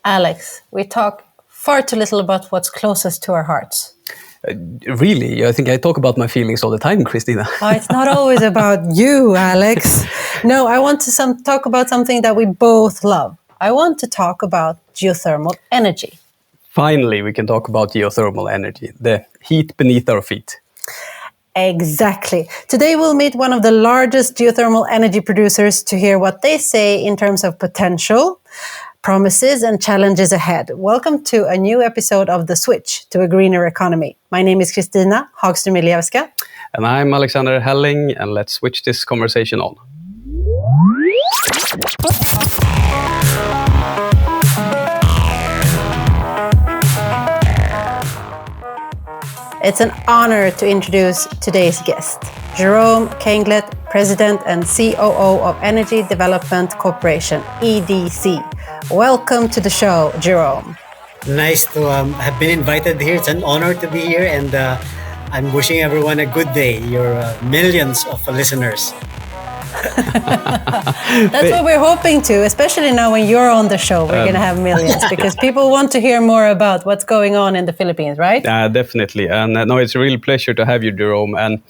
Alex, we talk far too little about what's closest to our hearts. Really? I think I talk about my feelings all the time, Christina. Oh, it's not always about you, Alex. No, I want to talk about something that we both love. I want to talk about geothermal energy. Finally, we can talk about geothermal energy, the heat beneath our feet. Exactly. Today we'll meet one of the largest geothermal energy producers to hear what they say in terms of potential, promises and challenges ahead. Welcome to a new episode of The Switch to a Greener Economy. My name is Kristina Hagström-Ilievska. And I'm Alexander Helling, and let's switch this conversation on. It's an honor to introduce today's guest, Jerome Cainglet, President and COO of Energy Development Corporation, EDC. Welcome to the show, Jerome. Nice to have been invited here. It's an honor to be here, and I'm wishing everyone a good day. Your millions of listeners. That's what we're hoping to, especially now when you're on the show. We're going to have millions because people want to hear more about what's going on in the Philippines, right? Definitely. And no, it's a real pleasure to have you, Jerome. And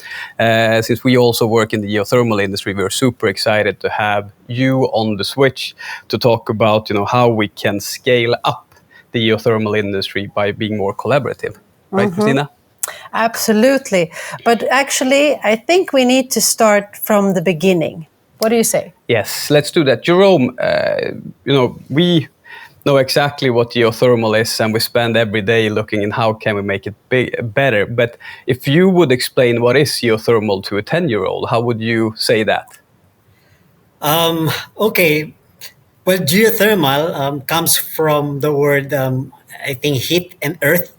since we also work in the geothermal industry, we're super excited to have you on the switch to talk about, how we can scale up the geothermal industry by being more collaborative. Right, Christina? Absolutely. But actually, I think we need to start from the beginning. What do you say? Yes, let's do that. Jerome, we know exactly what geothermal is, and we spend every day looking in how can we make it better. But if you would explain what is geothermal to a 10-year-old, how would you say that? Okay. Well, geothermal comes from the word, I think, heat and earth.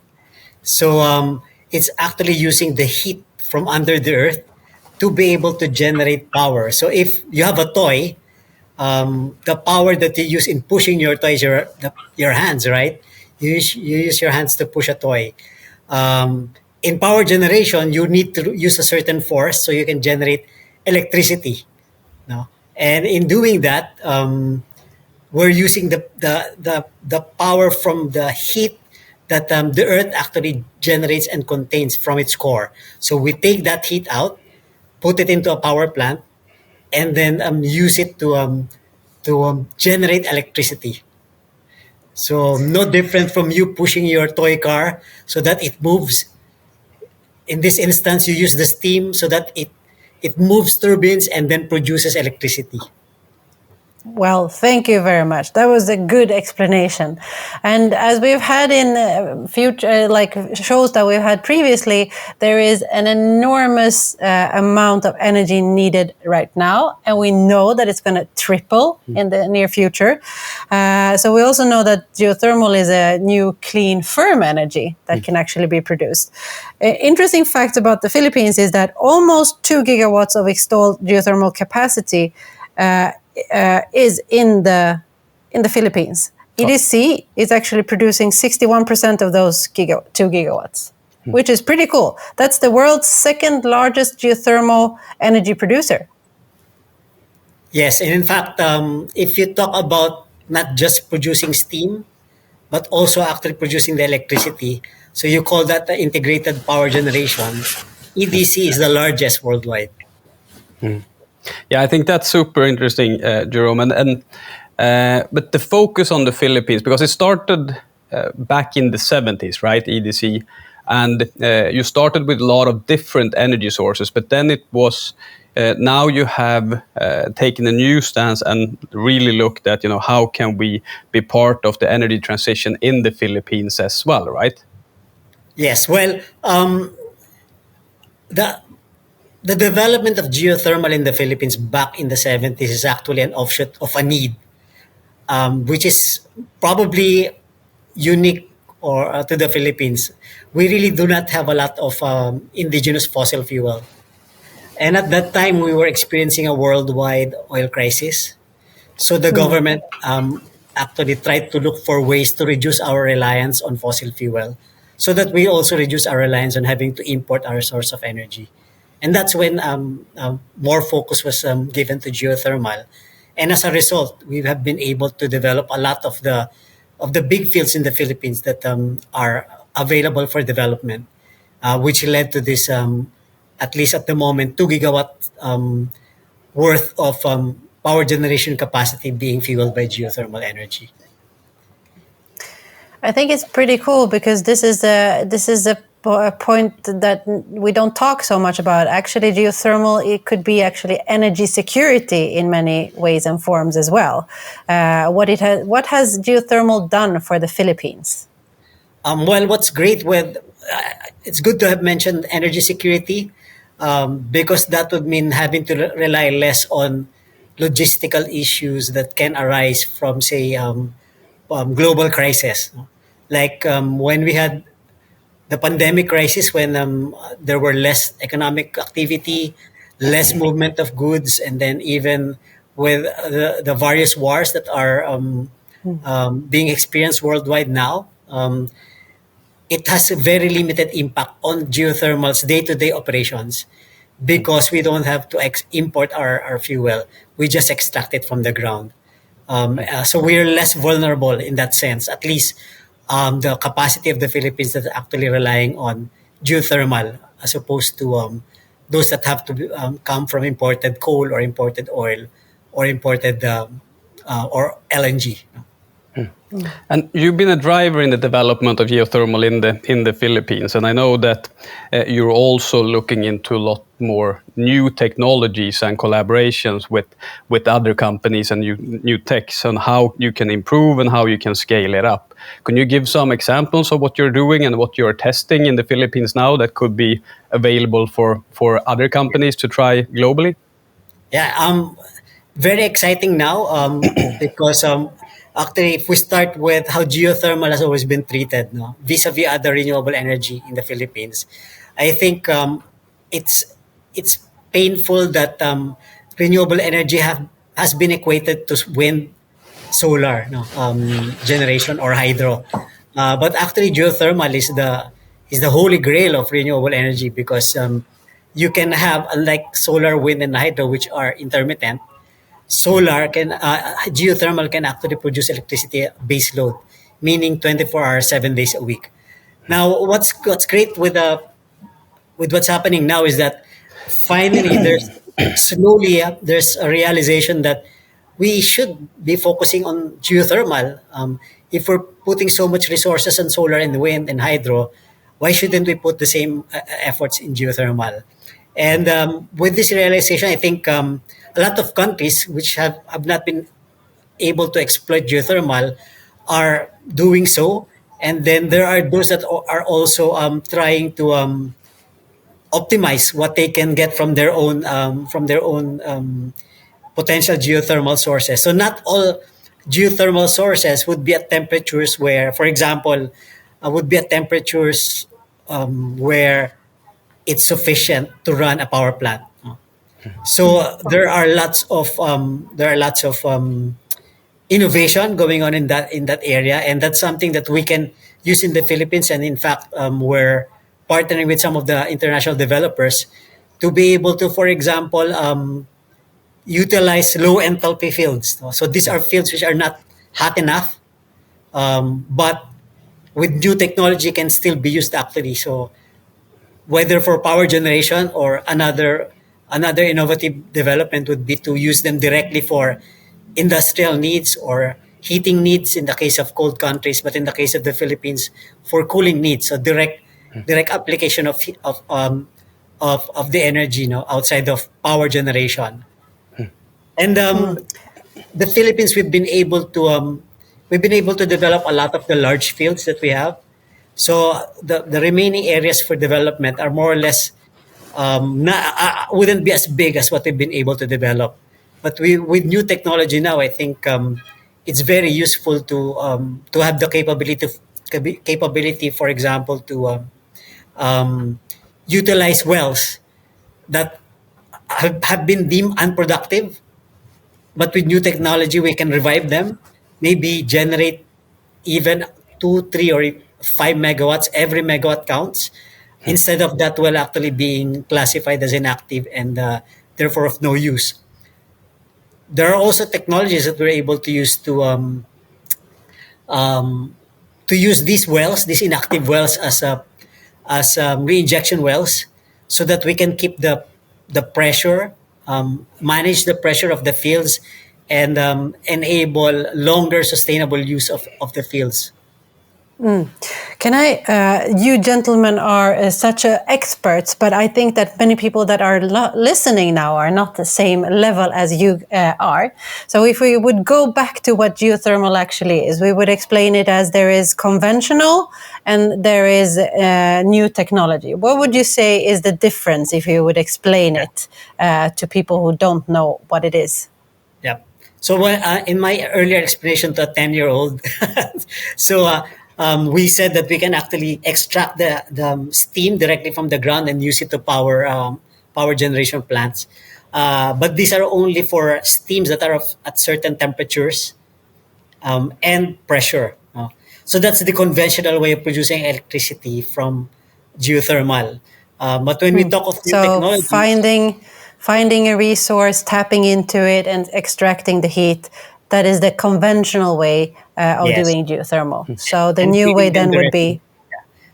So it's actually using the heat from under the earth to be able to generate power. So if you have a toy, the power that you use in pushing your toy is your hands, right? You use your hands to push a toy. In power generation, you need to use a certain force so you can generate electricity. No? And in doing that, we're using the power from the heat that the earth actually generates and contains from its core. So we take that heat out, put it into a power plant, and then use it to generate electricity. So no different from you pushing your toy car so that it moves. In this instance, you use the steam so that it moves turbines and then produces electricity. Well, thank you very much. That was a good explanation. And as we've had in future, shows that we've had previously, there is an enormous amount of energy needed right now. And we know that it's going to triple in the near future. So we also know that geothermal is a new, clean, firm energy that can actually be produced. Interesting fact about the Philippines is that almost 2 gigawatts of installed geothermal capacity is in the Philippines. EDC is actually producing 61% of those 2 gigawatts, which is pretty cool. That's the world's second largest geothermal energy producer. Yes, and in fact, if you talk about not just producing steam, but also actually producing the electricity, so you call that the integrated power generation, EDC is the largest worldwide. Yeah, I think that's super interesting, Jerome. But the focus on the Philippines, because it started back in the 70s, right, EDC, and you started with a lot of different energy sources, but then it was, now you have taken a new stance and really looked at, how can we be part of the energy transition in the Philippines as well, right? Yes, well, the development of geothermal in the Philippines back in the 70s is actually an offshoot of a need, which is probably unique to the Philippines. We really do not have a lot of indigenous fossil fuel. And at that time, we were experiencing a worldwide oil crisis. So the government actually tried to look for ways to reduce our reliance on fossil fuel so that we also reduce our reliance on having to import our source of energy. And that's when more focus was given to geothermal. And as a result, we have been able to develop a lot of the of the big fields in the Philippines that are available for development, which led to this, at least at the moment, 2 gigawatt worth of power generation capacity being fueled by geothermal energy. I think it's pretty cool because this is a point that we don't talk so much about. Actually, geothermal, it could be actually energy security in many ways and forms as well. What has geothermal done for the Philippines? Well, what's great with it's good to have mentioned energy security, because that would mean having to rely less on logistical issues that can arise from, say, global crisis. Like when we had the pandemic crisis, when there were less economic activity, less movement of goods, and then even with the various wars that are being experienced worldwide now, it has a very limited impact on geothermal's day-to-day operations because we don't have to import our fuel. We just extract it from the ground. So we're less vulnerable in that sense. At least the capacity of the Philippines that's actually relying on geothermal as opposed to those that have to come from imported coal or imported oil or imported or LNG. And you've been a driver in the development of geothermal in the Philippines, and I know that you're also looking into a lot more new technologies and collaborations with other companies and new techs on how you can improve and how you can scale it up. Can you give some examples of what you're doing and what you're testing in the Philippines now that could be available for other companies to try globally? Yeah, very exciting now because actually, if we start with how geothermal has always been treated, no, vis-a-vis other renewable energy in the Philippines, I think it's it's painful that renewable energy has been equated to wind, solar, no, generation or hydro, but actually geothermal is the holy grail of renewable energy because you can have, unlike solar, wind, and hydro, which are intermittent, geothermal can actually produce electricity base load, meaning 24 hours, 7 days a week. Now, what's great with what's happening now is that finally there's a realization that we should be focusing on geothermal. If we're putting so much resources on solar and wind and hydro, why shouldn't we put the same efforts in geothermal? And with this realization, I think a lot of countries which have not been able to exploit geothermal are doing so. And then there are those that are also trying to optimize what they can get from their own potential geothermal sources. So not all geothermal sources would be at temperatures where, for example, would be at temperatures where it's sufficient to run a power plant. So there are lots of innovation going on in that area, and that's something that we can use in the Philippines. And in fact, we're partnering with some of the international developers to be able to, for example, utilize low enthalpy fields. No? So these are fields which are not hot enough, but with new technology can still be used actually. So whether for power generation or another innovative development would be to use them directly for industrial needs or heating needs in the case of cold countries, but in the case of the Philippines, for cooling needs. So direct application of the energy, outside of power generation. And the Philippines, we've been able to develop a lot of the large fields that we have. So the remaining areas for development are more or less wouldn't be as big as what we've been able to develop. But with new technology now, I think it's very useful to have the capability, for example, to utilize wells that have been deemed unproductive, but with new technology we can revive them, maybe generate even 2, 3, or 5 megawatts. Every megawatt counts. Instead of that well actually being classified as inactive and therefore of no use. There are also technologies that we're able to use to use these wells, these inactive wells, as reinjection wells, so that we can keep the pressure, manage the pressure of the fields, and enable longer sustainable use of the fields. Can I? You gentlemen are such experts, but I think that many people that are listening now are not the same level as you are. So, if we would go back to what geothermal actually is, we would explain it as there is conventional and there is new technology. What would you say is the difference if you would explain it to people who don't know what it is? Yeah. So in my earlier explanation to a 10-year-old, so we said that we can actually extract the steam directly from the ground and use it to power generation plants. But these are only for steams that are at certain temperatures and pressure. So that's the conventional way of producing electricity from geothermal. But when we talk of new So technologies, finding a resource, tapping into it, and extracting the heat. That is the conventional way of yes, doing geothermal. So the and new way feeding them then would directly.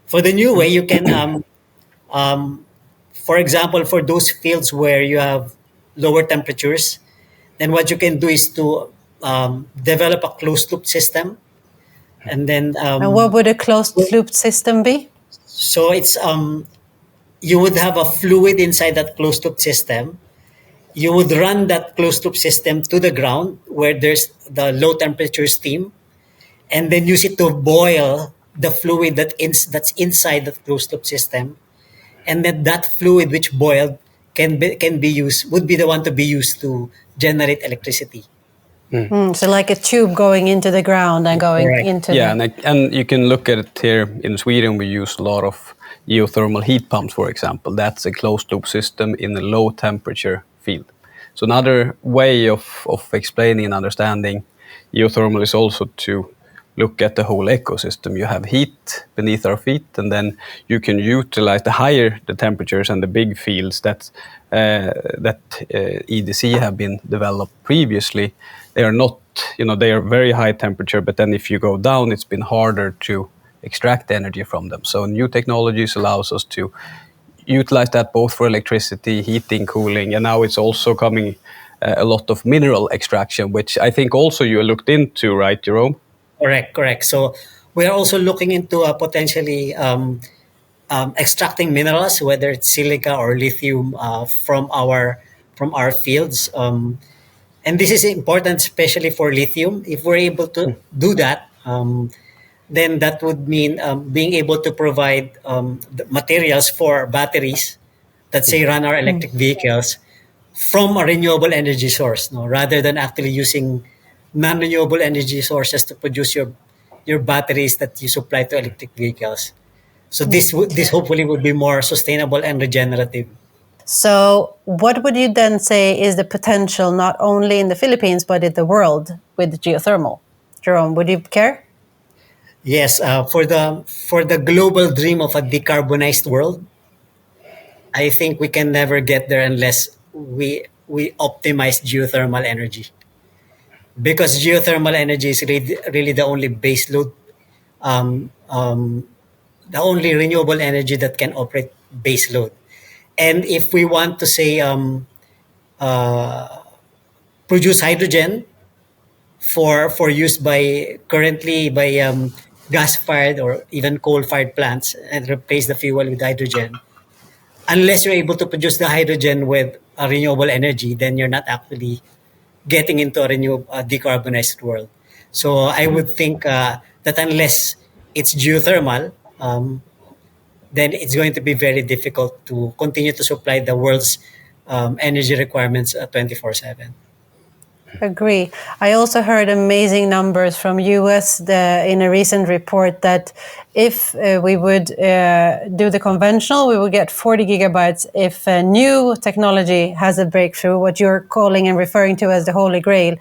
be For the new way, you can, for example, for those fields where you have lower temperatures, then what you can do is to develop a closed loop system, and then and what would a closed loop system be? so it's you would have a fluid inside that closed loop system. You would run that closed loop system to the ground where there's the low temperature steam, and then use it to boil the fluid that's inside that closed loop system, and then that fluid which boiled can be used would be the one to be used to generate electricity. So like a tube going into the ground and going Correct. into Yeah, the... and you can look at it here in Sweden. We use a lot of geothermal heat pumps, for example. That's a closed loop system in a low temperature field. So another way of explaining and understanding geothermal is also to look at the whole ecosystem. You have heat beneath our feet, and then you can utilize the higher the temperatures and the big fields that EDC have been developed previously. They are not, they are very high temperature, but then if you go down, it's been harder to extract energy from them. So new technologies allows us to utilize that both for electricity, heating, cooling, and now it's also coming a lot of mineral extraction, which I think also you looked into, right, Jerome? Correct. So we are also looking into potentially extracting minerals, whether it's silica or lithium, from our fields. And this is important, especially for lithium. If we're able to do that, then that would mean being able to provide the materials for batteries that say run our electric vehicles from a renewable energy source, no, rather than actually using non-renewable energy sources to produce your batteries that you supply to electric vehicles. So this hopefully would be more sustainable and regenerative. So what would you then say is the potential not only in the Philippines but in the world with geothermal? Jerome, would you care? Yes, for the global dream of a decarbonized world, I think we can never get there unless we optimize geothermal energy, because geothermal energy is really the only base load, um, um, the only renewable energy that can operate base load. And if we want to say produce hydrogen for use by currently by gas fired or even coal fired plants and replace the fuel with hydrogen, unless you're able to produce the hydrogen with a renewable energy, then you're not actually getting into a decarbonized world. So I would think that unless it's geothermal, then it's going to be very difficult to continue to supply the world's energy requirements 24/7. Agree. I also heard amazing numbers from US in a recent report that if we would do the conventional, we would get 40 gigabytes. If new technology has a breakthrough, what you're calling and referring to as the holy grail,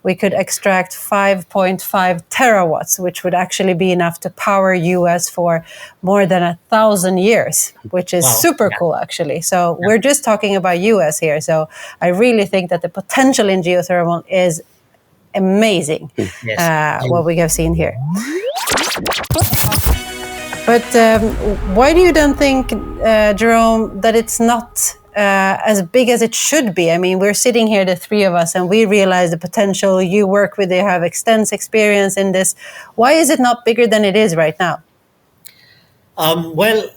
we could extract 5.5 terawatts, which would actually be enough to power US for more than 1,000 years, which is Wow. super Yeah. cool, actually. So we're just talking about US here. So I really think that the potential in geothermal is amazing, Yes. what we have seen here. But why do you then think, Jerome, that it's not as big as it should be? I mean, we're sitting here, the three of us, and we realize the potential. You work with, you have extensive experience in this. Why is it not bigger than it is right now? Well,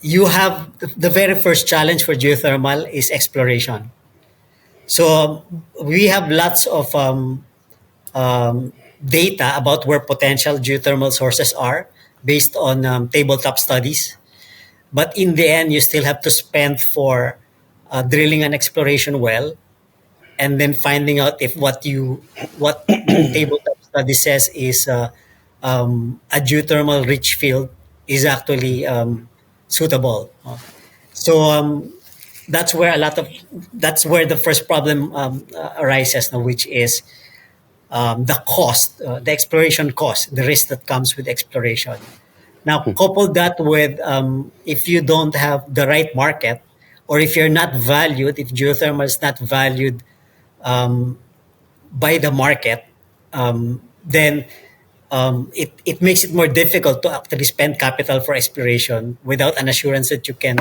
you have the very first challenge for geothermal is exploration. So we have lots of data about where potential geothermal sources are based on tabletop studies. But in the end, you still have to spend for drilling an exploration well, and then finding out if what the tabletop study says is a geothermal rich field is actually suitable. So that's where that's where the first problem arises now, which is the cost, the exploration cost, the risk that comes with exploration. Now, couple that with if you don't have the right market, or if you're not valued, if geothermal is not valued by the market, then it makes it more difficult to actually spend capital for exploration without an assurance that you can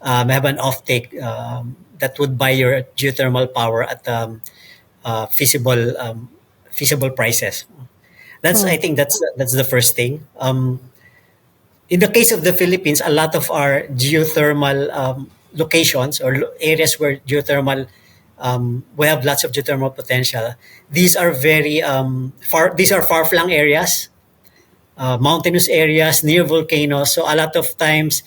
have an offtake that would buy your geothermal power at feasible prices. I think that's the first thing. In the case of the Philippines, a lot of our geothermal locations or areas where geothermal we have lots of geothermal potential. These are very far. These are far-flung areas, mountainous areas near volcanoes. So a lot of times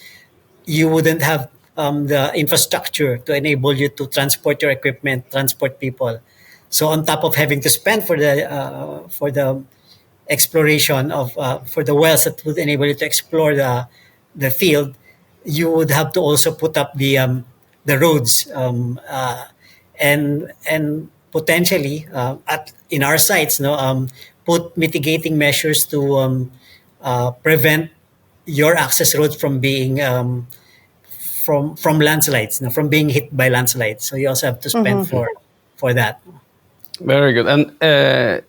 you wouldn't have the infrastructure to enable you to transport your equipment, transport people. So on top of having to spend for the exploration of for the wells that would enable you to explore the field, you would have to also put up the roads and potentially at in our sites, no, put mitigating measures to prevent your access roads from being from landslides, no, from being hit by landslides. So you also have to spend for that. Very good. And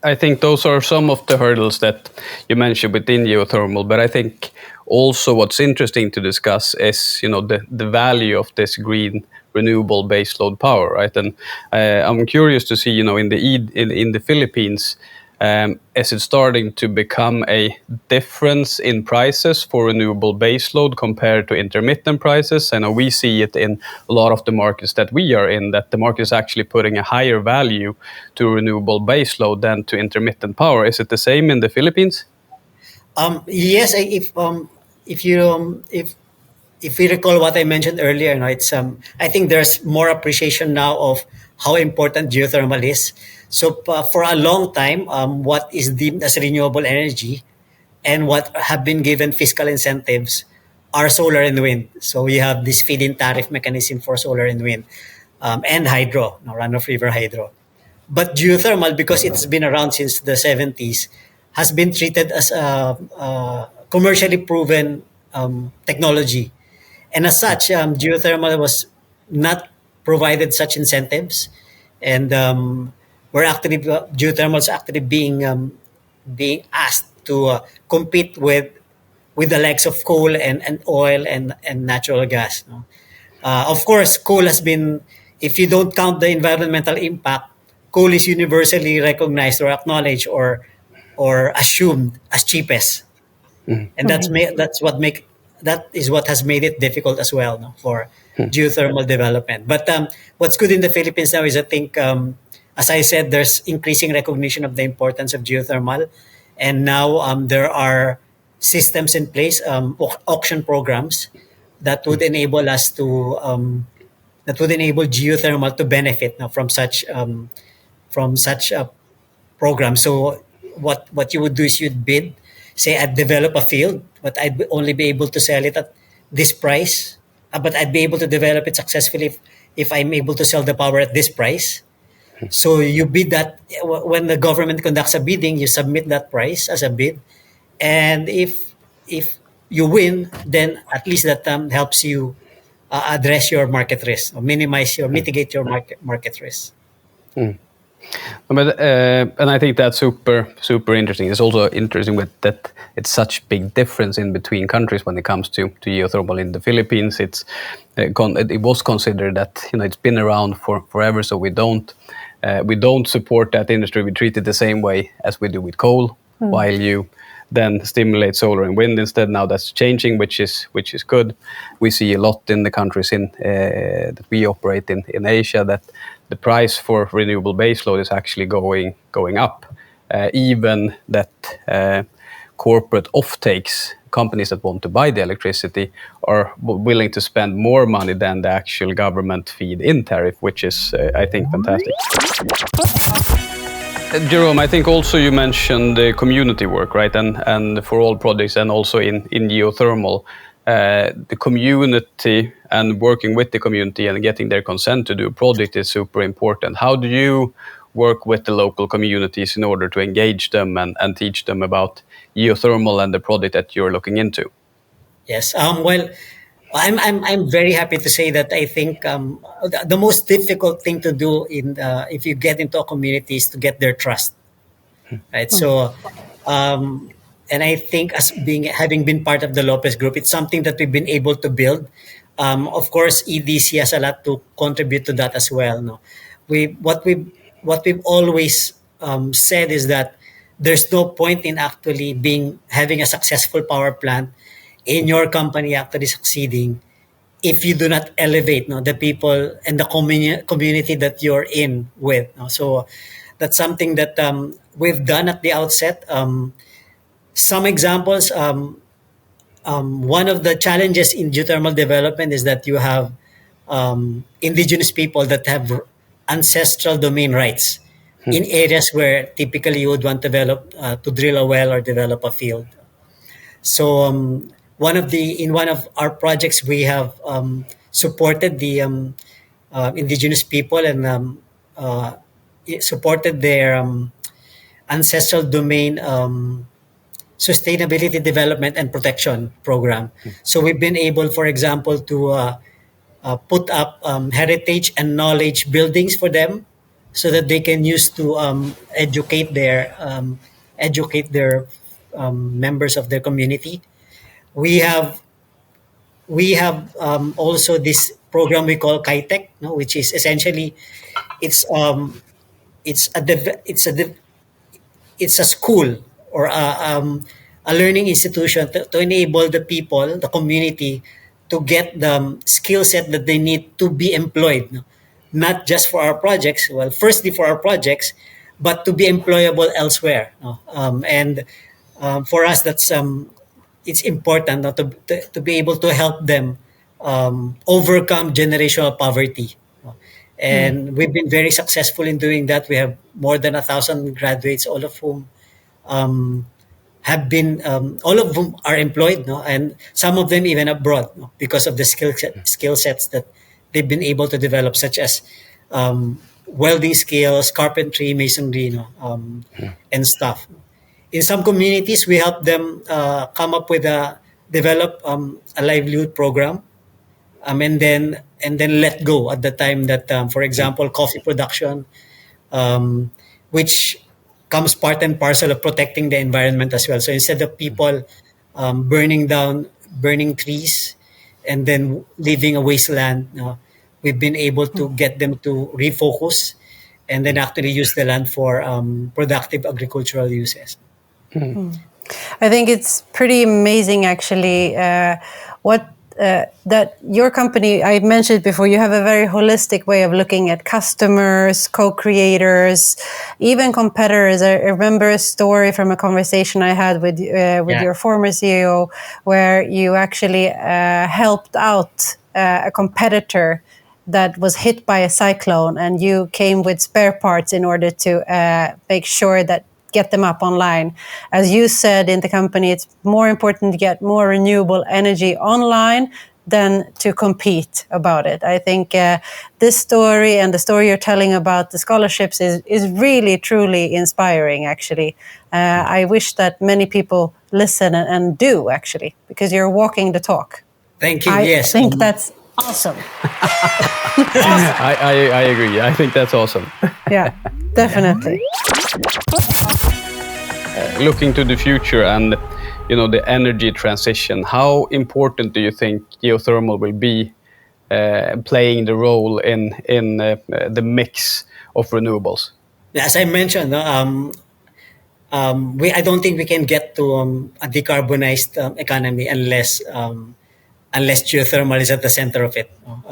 I think those are some of the hurdles that you mentioned within geothermal. But I think also what's interesting to discuss is, the value of this green renewable baseload power, right? And I'm curious to see, in the Philippines, is it starting to become a difference in prices for renewable baseload compared to intermittent prices? I know we see it in a lot of the markets that we are in, that the market is actually putting a higher value to renewable baseload than to intermittent power. Is it the same in the Philippines? Yes, if we recall what I mentioned earlier, it's I think there's more appreciation now of how important geothermal is. So for a long time, what is deemed as renewable energy and what have been given fiscal incentives are solar and wind. So we have this feed-in tariff mechanism for solar and wind, and hydro, run-of river hydro. But geothermal, because it's been around since the 70s, has been treated as a commercially proven technology. And as such, geothermal was not provided such incentives. And geothermal is actually being asked to compete with the likes of coal and oil and natural gas. No? Of course, coal has been, if you don't count the environmental impact, coal is universally recognized or acknowledged or assumed as cheapest, and that is what has made it difficult as well, no, for geothermal development. But what's good in the Philippines now is I think, as I said, there's increasing recognition of the importance of geothermal, and now there are systems in place, auction programs that would enable us to that would enable geothermal to benefit now from such a program. So what you would do is you'd bid, say I'd develop a field, but I'd only be able to sell it at this price, but I'd be able to develop it successfully if I'm able to sell the power at this price. So you bid that. When the government conducts a bidding, you submit that price as a bid, and if you win, then at least that helps you address your market risk, or mitigate your market risk. And I think that's super interesting. It's also interesting that it's such big difference in between countries when it comes to geothermal. In the Philippines, it was considered that it's been around for forever, so we don't support that industry. We treat it the same way as we do with coal, while you then stimulate solar and wind instead. Now that's changing, which is good. We see a lot in the countries that we operate in Asia that the price for renewable baseload is actually going up, even that corporate offtakes, companies that want to buy the electricity, are willing to spend more money than the actual government feed-in tariff, which is, I think, fantastic. Jerome, I think also you mentioned the community work, right? And for all projects, and also in geothermal, the community and working with the community and getting their consent to do a project is super important. How do you work with the local communities in order to engage them and teach them about geothermal and the project that you're looking into? Yes. Well, I'm very happy to say that I think the most difficult thing to do if you get into a community is to get their trust, right? So, and I think having been part of the Lopez Group, it's something that we've been able to build. Of course, EDC has a lot to contribute to that as well. No, what we've always said is that there's no point in actually having a successful power plant in your company actually succeeding if you do not elevate the people and the community that you're in with. So that's something that we've done at the outset. Some examples. One of the challenges in geothermal development is that you have indigenous people that have ancestral domain rights in areas where typically you would want to drill a well or develop a field. So in one of our projects, we have supported the indigenous people and supported their ancestral domain sustainability development and protection program. So we've been able, for example, to put up heritage and knowledge buildings for them, so that they can use to educate their members of their community. We have also this program we call KaiTech, which is essentially it's it's a dev- it's a school or a learning institution to enable the people, the community, to get the skill set that they need to be employed, not just for our projects. Well, firstly for our projects, but to be employable elsewhere. And for us, that's it's important to be able to help them overcome generational poverty. And we've been very successful in doing that. We have more than 1,000 graduates, all of whom all of whom are employed, and some of them even abroad, because of the skill sets that they've been able to develop, such as welding skills, carpentry, masonry, and stuff. In some communities, we help them develop a livelihood program, and then let go at the time that, for example, coffee production, which comes part and parcel of protecting the environment as well. So instead of people burning trees and then leaving a wasteland, we've been able to get them to refocus and then actually use the land for productive agricultural uses. I think it's pretty amazing, actually, that your company, I mentioned before, you have a very holistic way of looking at customers, co-creators, even competitors. I remember a story from a conversation I had with your former CEO, where you actually helped out a competitor that was hit by a cyclone, and you came with spare parts in order to make sure that get them up online. As you said, in the company, it's more important to get more renewable energy online than to compete about it. I think this story and the story you're telling about the scholarships is really, truly inspiring, actually. I wish that many people listen and do, actually, because you're walking the talk. Thank you. I Yes. think that's awesome. I agree. I think that's awesome. Yeah, definitely. Looking to the future and the energy transition, how important do you think geothermal will be playing the role in the mix of renewables? As I mentioned, no, I don't think we can get to a decarbonized economy unless geothermal is at the center of it, no?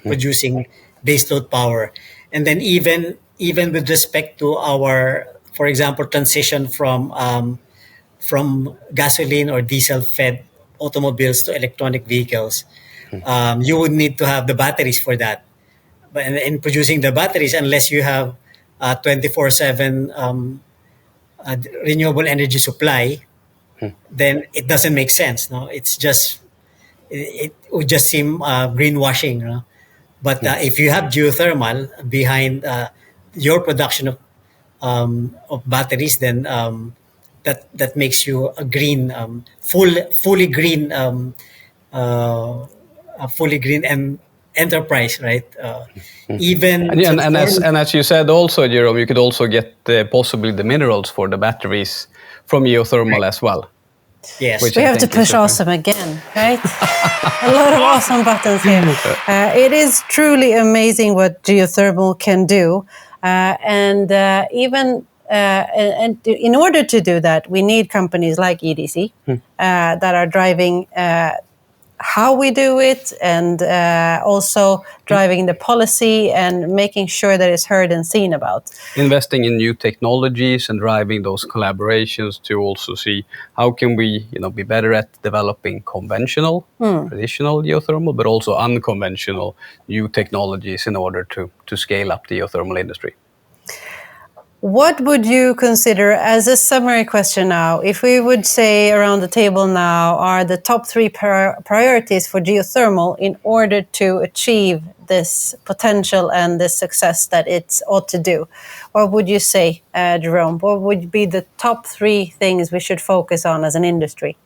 Producing baseload power, and then even with respect to our, for example, transition from gasoline or diesel fed automobiles to electronic vehicles, you would need to have the batteries for that. But in producing the batteries, unless you have 24/7 renewable energy supply, then it doesn't make sense. No, it would just seem greenwashing. No? But if you have geothermal behind your production of batteries, then that makes you a green, fully green, a fully green enterprise, right? Even And as you said also, Jerome, you could also get possibly the minerals for the batteries from geothermal as well. yes, Which We I have to think is push awesome again, right? A lot of awesome buttons here. It is truly amazing what geothermal can do. And even and in order to do that, we need companies like EDC that are driving how we do it, and also driving the policy and making sure that it's heard and seen about. Investing in new technologies and driving those collaborations to also see how can we be better at developing conventional traditional geothermal, but also unconventional new technologies in order to scale up the geothermal industry. What would you consider as a summary question now? If we would say around the table now are the top three priorities for geothermal in order to achieve this potential and this success that it ought to do, what would you say, Jerome? What would be the top three things we should focus on as an industry?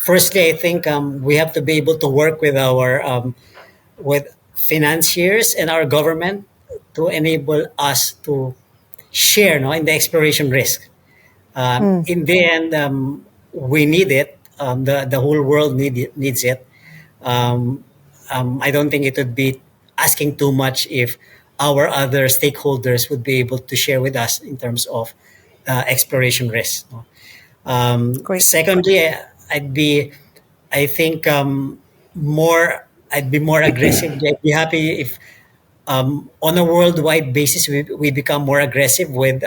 firstly, I think we have to be able to work with our with financiers and our government to enable us to share, no, in the exploration risk. In the end, we need it. The whole world needs it. I don't think it would be asking too much if our other stakeholders would be able to share with us in terms of exploration risk. No? Great. Secondly, I'd be, I think, more. I'd be more aggressive. I'd be happy if, on a worldwide basis, we become more aggressive with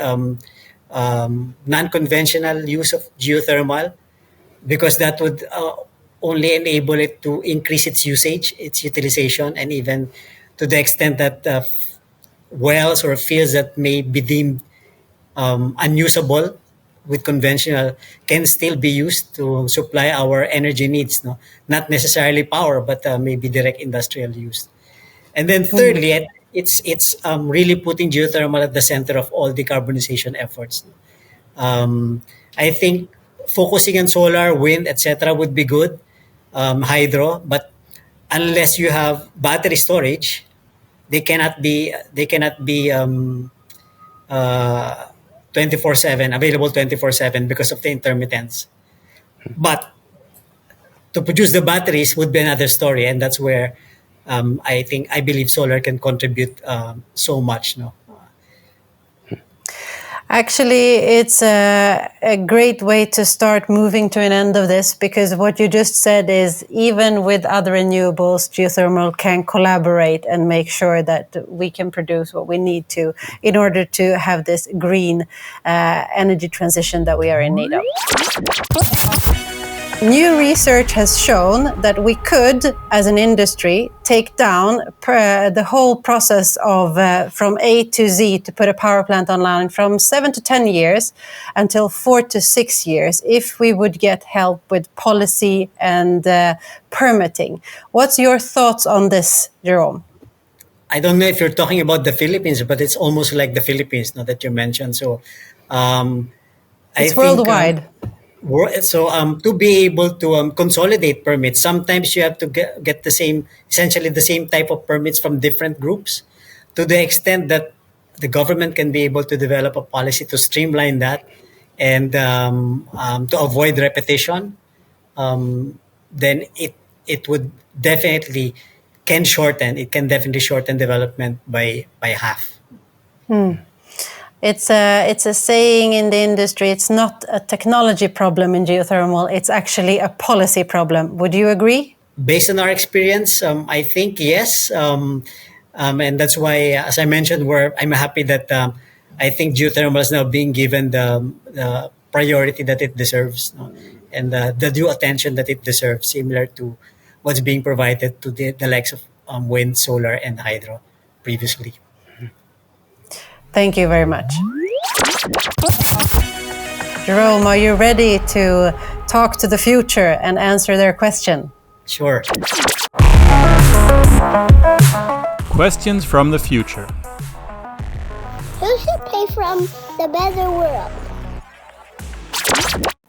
non-conventional use of geothermal, because that would only enable it to increase its usage, its utilization, and even to the extent that wells or fields that may be deemed unusable with conventional can still be used to supply our energy needs. No, not necessarily power, but maybe direct industrial use. And then thirdly, really putting geothermal at the center of all decarbonization efforts. I think focusing on solar, wind, etc., would be good, hydro, but unless you have battery storage, they cannot be 24/7 available 24/7 because of the intermittence. But to produce the batteries would be another story, and that's where I believe solar can contribute so much. No, Actually, it's a great way to start moving to an end of this, because what you just said is even with other renewables, geothermal can collaborate and make sure that we can produce what we need to in order to have this green energy transition that we are in need of. New research has shown that we could, as an industry, take down the whole process of from A to Z to put a power plant online from 7 to 10 years until 4 to 6 years if we would get help with policy and permitting. What's your thoughts on this, Jerome? I don't know if you're talking about the Philippines, but it's almost like the Philippines, no, that you mentioned. So, It's worldwide. to be able to consolidate permits, sometimes you have to get the same, essentially the same type of permits from different groups, to the extent that the government can be able to develop a policy to streamline that, and to avoid repetition. Then it would definitely it can definitely shorten development by half. It's a saying in the industry, it's not a technology problem in geothermal, it's actually a policy problem. Would you agree? Based on our experience, I think yes, and that's why, as I mentioned, I'm happy that I think geothermal is now being given the priority that it deserves, no? And the due attention that it deserves, similar to what's being provided to the likes of wind, solar, and hydro previously. Thank you very much. Jerome, are you ready to talk to the future and answer their question? Sure. Questions from the future. Who should pay from the better world?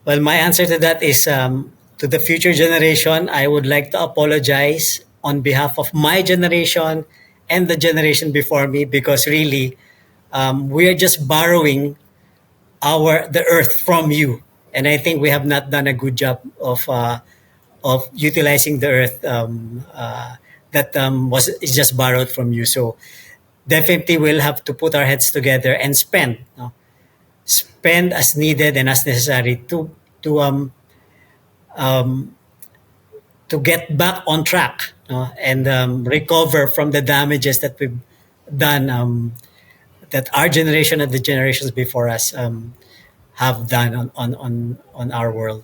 Well, my answer to that is, to the future generation, I would like to apologize on behalf of my generation and the generation before me, because really, we are just borrowing the earth from you, and I think we have not done a good job of utilizing the earth that is just borrowed from you. So definitely, we'll have to put our heads together and spend. No? Spend as needed and as necessary to get back on track, and recover from the damages that we've done, that our generation and the generations before us have done on our world.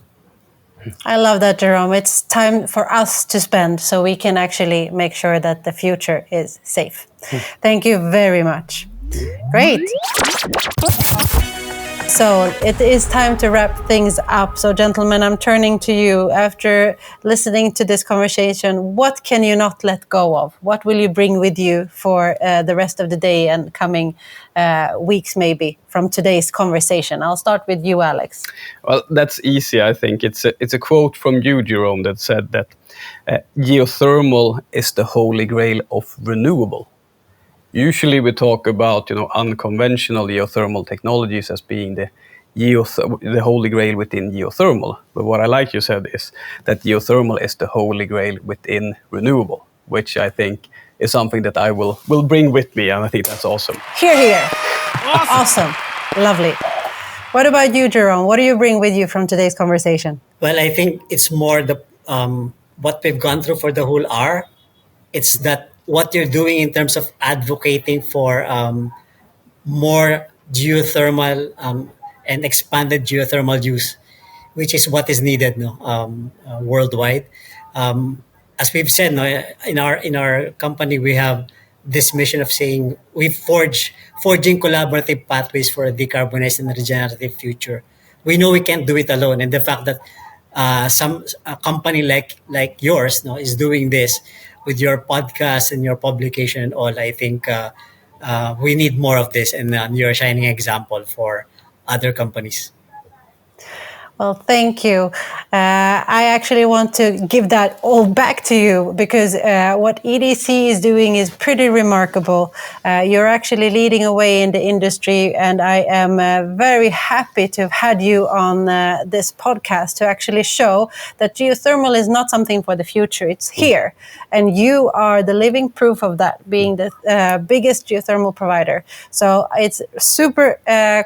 I love that, Jerome. It's time for us to spend so we can actually make sure that the future is safe. Thank you very much. Great. So it is time to wrap things up. So gentlemen, I'm turning to you. After listening to this conversation, what can you not let go of? What will you bring with you for the rest of the day and coming weeks maybe from today's conversation? I'll start with you, Alex. Well, that's easy. I think it's a quote from you, Jerome, that said that geothermal is the holy grail of renewable. Usually we talk about, unconventional geothermal technologies as being the holy grail within geothermal. But what I like you said is that geothermal is the holy grail within renewable, which I think is something that I will bring with me, and I think that's awesome. Hear, hear. Awesome. Lovely. What about you, Jerome? What do you bring with you from today's conversation? Well, I think it's more what we've gone through for the whole hour. It's that what you're doing in terms of advocating for more geothermal and expanded geothermal use, which is what is needed, worldwide. As we've said, in our company, we have this mission of saying we forging collaborative pathways for a decarbonized and regenerative future. We know we can't do it alone, and the fact that a company like yours, is doing this with your podcast and your publication and all, I think we need more of this, and you're a shining example for other companies. Well, thank you. I actually want to give that all back to you, because what EDC is doing is pretty remarkable. You're actually leading away in the industry, and I am very happy to have had you on this podcast to actually show that geothermal is not something for the future. It's here. And you are the living proof of that, being the biggest geothermal provider. So it's super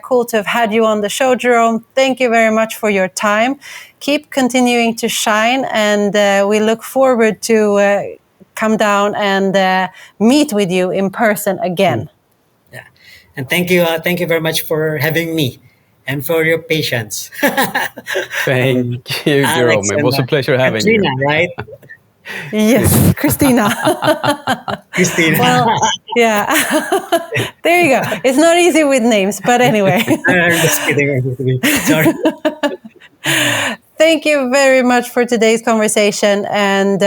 cool to have had you on the show, Jerome. Thank you very much for your time. Keep continuing to shine, and we look forward to come down and meet with you in person again. Yeah, and thank you very much for having me and for your patience. Thank you, Jerome. It was a pleasure having Katrina, you. Right? Yes, Christina. Christina. Well, yeah. There you go. It's not easy with names, but anyway. I'm just kidding. Sorry. Thank Thank you very much for today's conversation, and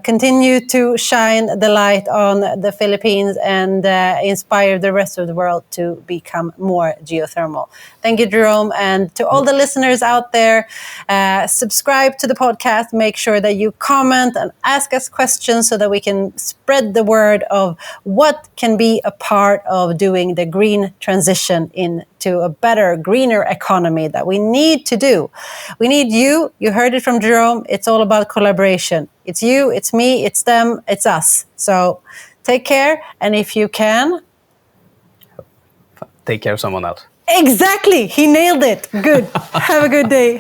continue to shine the light on the Philippines and inspire the rest of the world to become more geothermal. Thank you, Jerome. And to all the listeners out there, subscribe to the podcast. Make sure that you comment and ask us questions so that we can spread the word of what can be a part of doing the green transition into a better, greener economy that we need to do. We need you. You heard it from Jerome. It's all about collaboration. It's you, it's me, it's them, it's us. So take care. And if you can, take care of someone else. Exactly. He nailed it. Good. Have a good day.